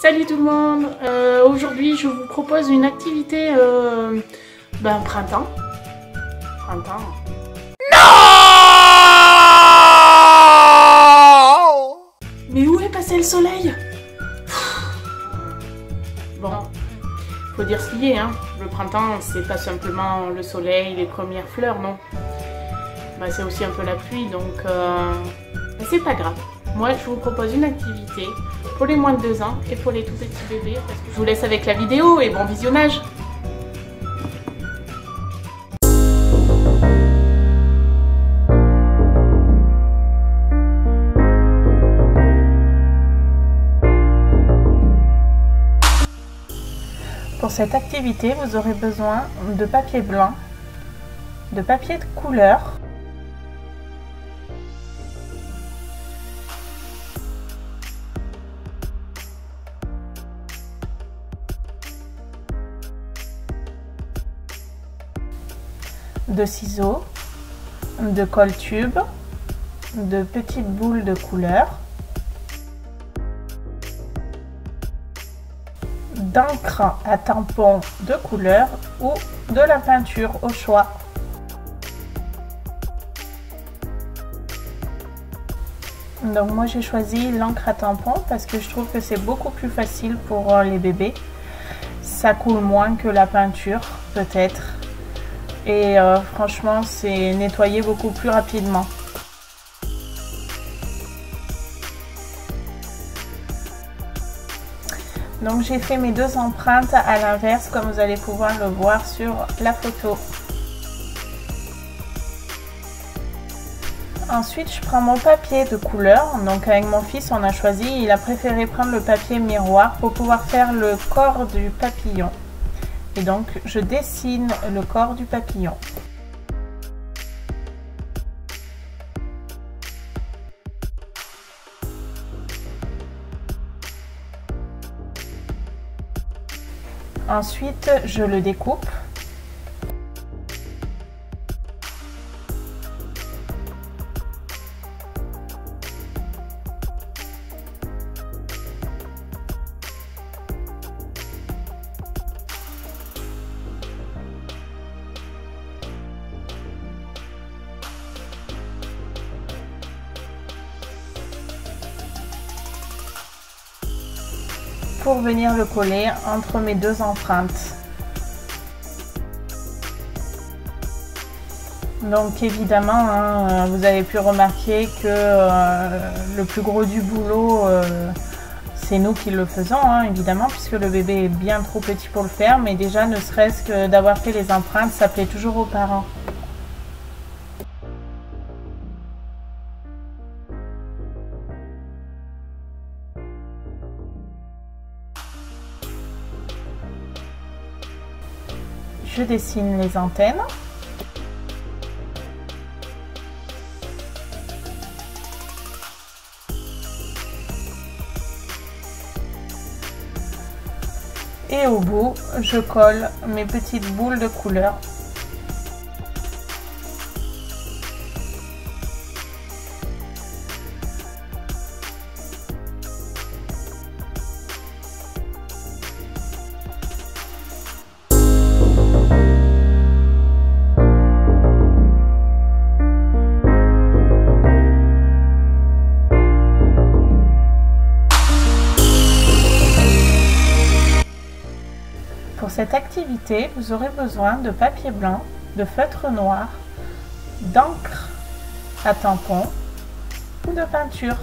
Salut tout le monde, aujourd'hui je vous propose une activité printemps. Non! Mais où est passé le soleil? Bon, faut dire ce qu'il y est, hein. Le printemps c'est pas simplement le soleil, les premières fleurs, non. Bah, c'est aussi un peu la pluie, donc mais c'est pas grave. Moi je vous propose une activité pour les moins de 2 ans et pour les tout petits bébés, parce que je vous laisse avec la vidéo et bon visionnage. Pour cette activité, vous aurez besoin de papier blanc, de papier de couleur, de ciseaux, de colle tube, de petites boules de couleur, d'encre à tampon de couleur ou de la peinture au choix. Donc moi j'ai choisi l'encre à tampon parce que je trouve que c'est beaucoup plus facile pour les bébés. Ça coule moins que la peinture peut-être. Et franchement c'est nettoyé beaucoup plus rapidement. Donc j'ai fait mes 2 empreintes à l'inverse comme vous allez pouvoir le voir sur la photo. Ensuite je prends mon papier de couleur. Donc avec mon fils on a choisi, il a préféré prendre le papier miroir pour pouvoir faire le corps du papillon. Et donc je dessine le corps du papillon. Ensuite je le découpe. Pour venir le coller entre mes 2 empreintes. Donc évidemment, hein, vous avez pu remarquer que le plus gros du boulot, c'est nous qui le faisons, hein, évidemment, puisque le bébé est bien trop petit pour le faire, mais déjà ne serait-ce que d'avoir fait les empreintes, ça plaît toujours aux parents. Je dessine les antennes. Et au bout, je colle mes petites boules de couleur. Pour cette activité, vous aurez besoin de papier blanc, de feutre noir, d'encre à tampon ou de peinture.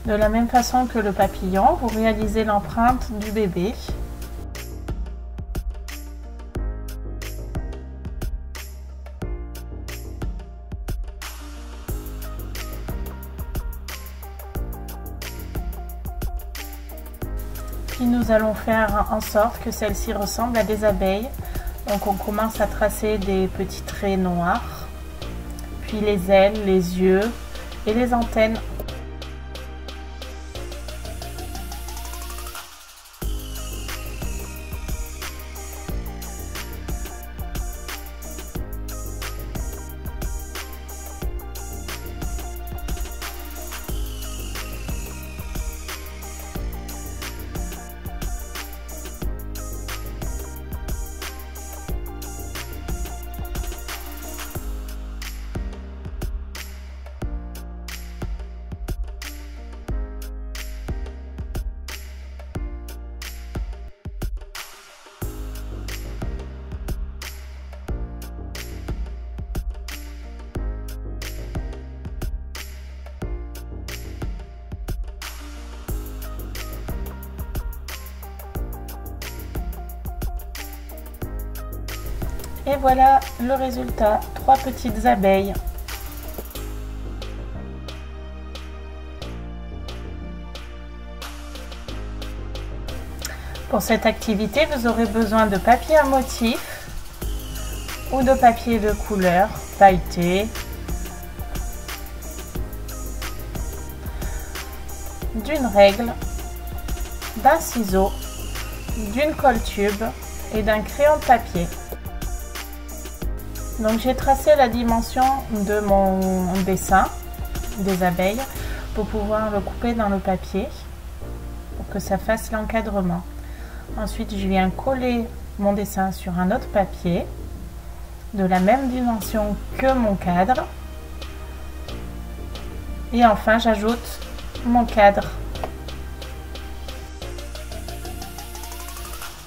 De la même façon que le papillon, vous réalisez l'empreinte du bébé. Puis nous allons faire en sorte que celle-ci ressemble à des abeilles. Donc on commence à tracer des petits traits noirs, puis les ailes, les yeux et les antennes. Et voilà le résultat, 3 petites abeilles. Pour cette activité, vous aurez besoin de papier à motif ou de papier de couleur pailleté, d'une règle, d'un ciseau, d'une colle tube et d'un crayon de papier. Donc j'ai tracé la dimension de mon dessin des abeilles pour pouvoir le couper dans le papier pour que ça fasse l'encadrement. Ensuite je viens coller mon dessin sur un autre papier de la même dimension que mon cadre et enfin j'ajoute mon cadre.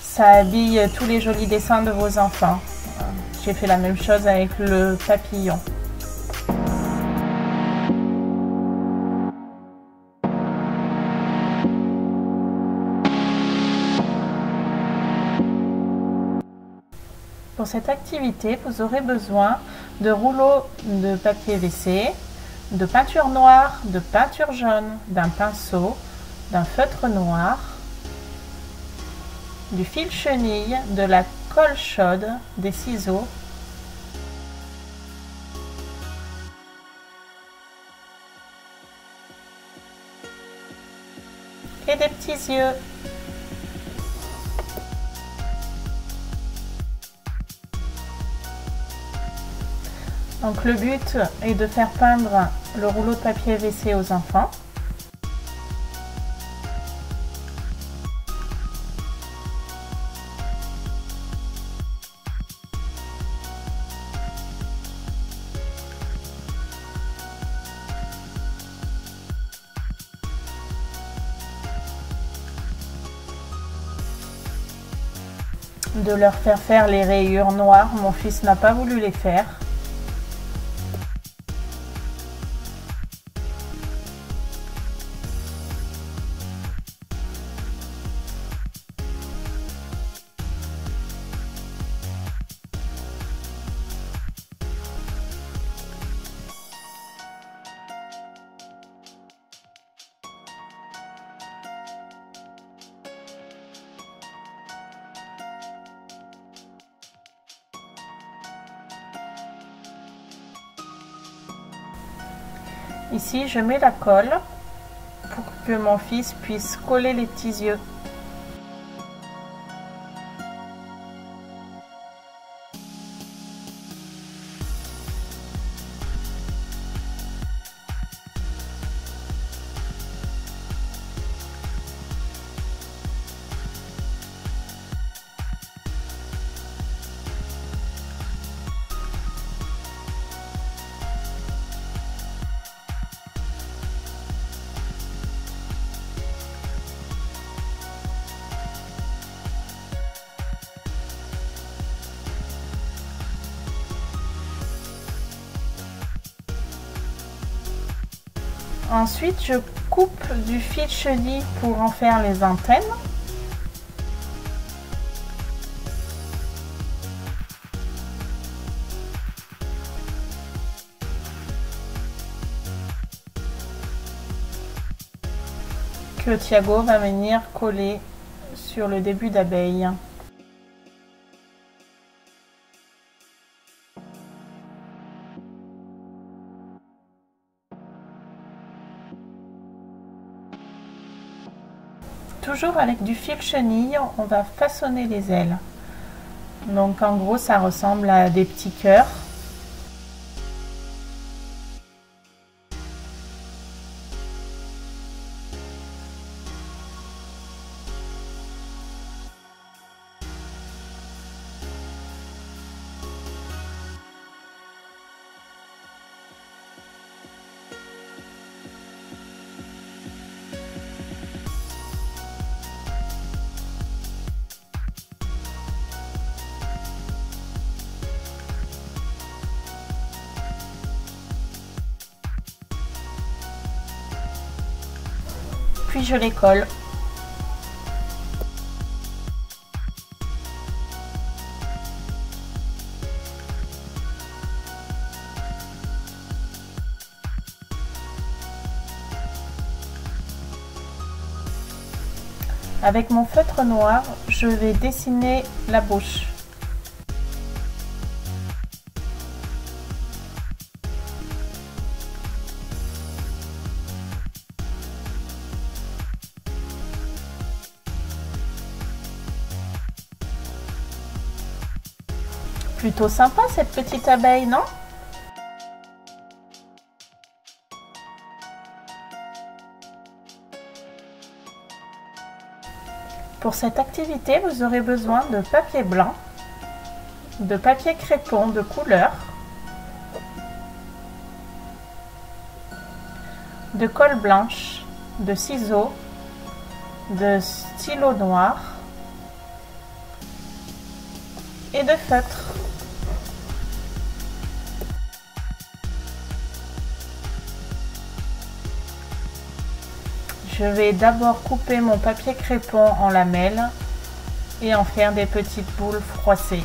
Ça habille tous les jolis dessins de vos enfants. J'ai fait la même chose avec le papillon. Pour cette activité, vous aurez besoin de rouleaux de papier WC, de peinture noire, de peinture jaune, d'un pinceau, d'un feutre noir, du fil chenille, de la colle chaude, des ciseaux et des petits yeux. Donc le but est de faire peindre le rouleau de papier WC aux enfants. De leur faire les rayures noires, mon fils n'a pas voulu les faire. Ici, je mets la colle pour que mon fils puisse coller les petits yeux. Ensuite, je coupe du fil chenille pour en faire les antennes. Que Thiago va venir coller sur le début d'abeille. Toujours avec du fil chenille, on va façonner les ailes. Donc en gros, ça ressemble à des petits cœurs. Puis je les colle. Avec mon feutre noir, je vais dessiner la bouche. Plutôt sympa cette petite abeille, non? Pour cette activité, vous aurez besoin de papier blanc, de papier crépon de couleur, de colle blanche, de ciseaux, de stylo noir et de feutre. Je vais d'abord couper mon papier crépon en lamelles et en faire des petites boules froissées.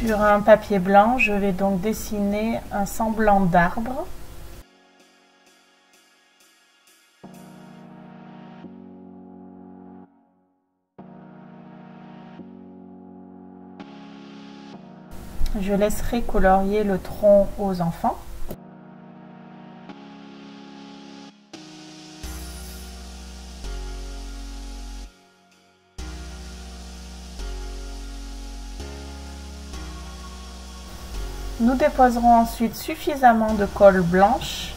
Sur un papier blanc, je vais donc dessiner un semblant d'arbre. Je laisserai colorier le tronc aux enfants. Nous déposerons ensuite suffisamment de colle blanche .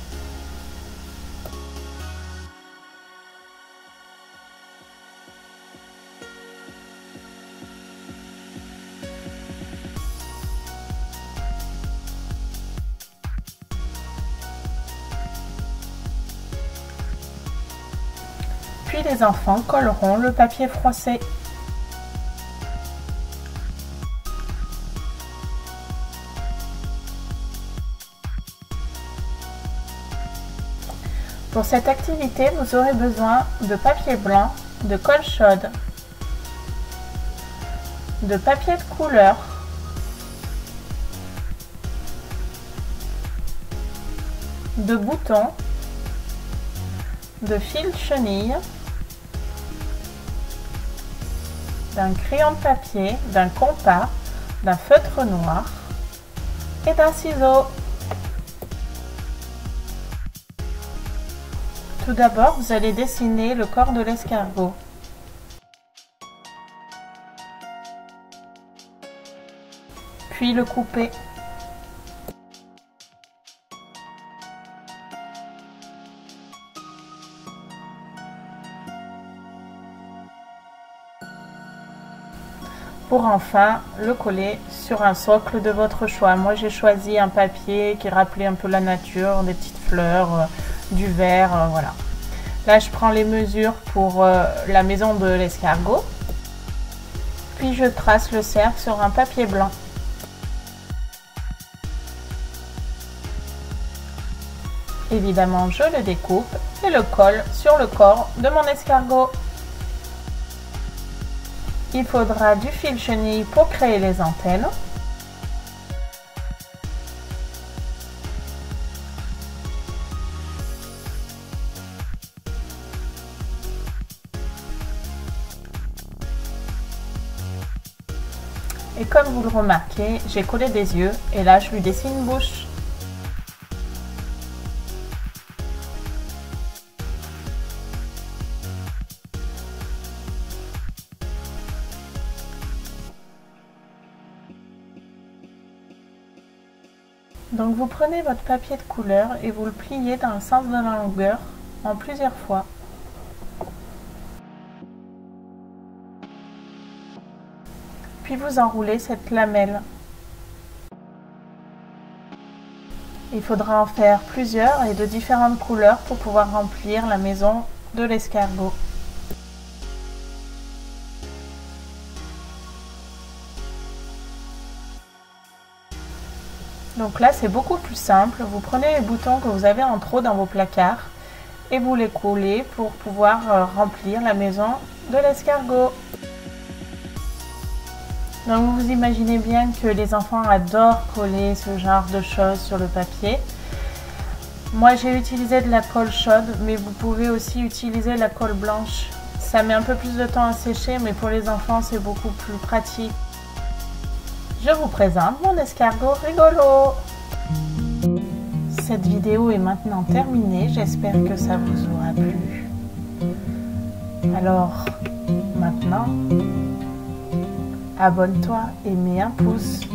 Puis les enfants colleront le papier froissé. Pour cette activité, vous aurez besoin de papier blanc, de colle chaude, de papier de couleur, de boutons, de fil chenille, d'un crayon de papier, d'un compas, d'un feutre noir et d'un ciseau. Tout d'abord, vous allez dessiner le corps de l'escargot. Puis le couper. Pour enfin le coller sur un socle de votre choix. Moi j'ai choisi un papier qui rappelait un peu la nature, des petites fleurs, du vert, voilà. Là je prends les mesures pour la maison de l'escargot. Puis je trace le cercle sur un papier blanc. Évidemment je le découpe et le colle sur le corps de mon escargot. Il faudra du fil chenille pour créer les antennes. Et comme vous le remarquez, j'ai collé des yeux et là je lui dessine une bouche. Donc vous prenez votre papier de couleur et vous le pliez dans le sens de la longueur en plusieurs fois. Puis vous enroulez cette lamelle. Il faudra en faire plusieurs et de différentes couleurs pour pouvoir remplir la maison de l'escargot. Donc là, c'est beaucoup plus simple. Vous prenez les boutons que vous avez en trop dans vos placards et vous les collez pour pouvoir remplir la maison de l'escargot. Donc vous imaginez bien que les enfants adorent coller ce genre de choses sur le papier. Moi, j'ai utilisé de la colle chaude, mais vous pouvez aussi utiliser la colle blanche. Ça met un peu plus de temps à sécher, mais pour les enfants, c'est beaucoup plus pratique. Je vous présente mon escargot rigolo. Cette vidéo est maintenant terminée. J'espère que ça vous aura plu. Alors, maintenant, abonne-toi et mets un pouce.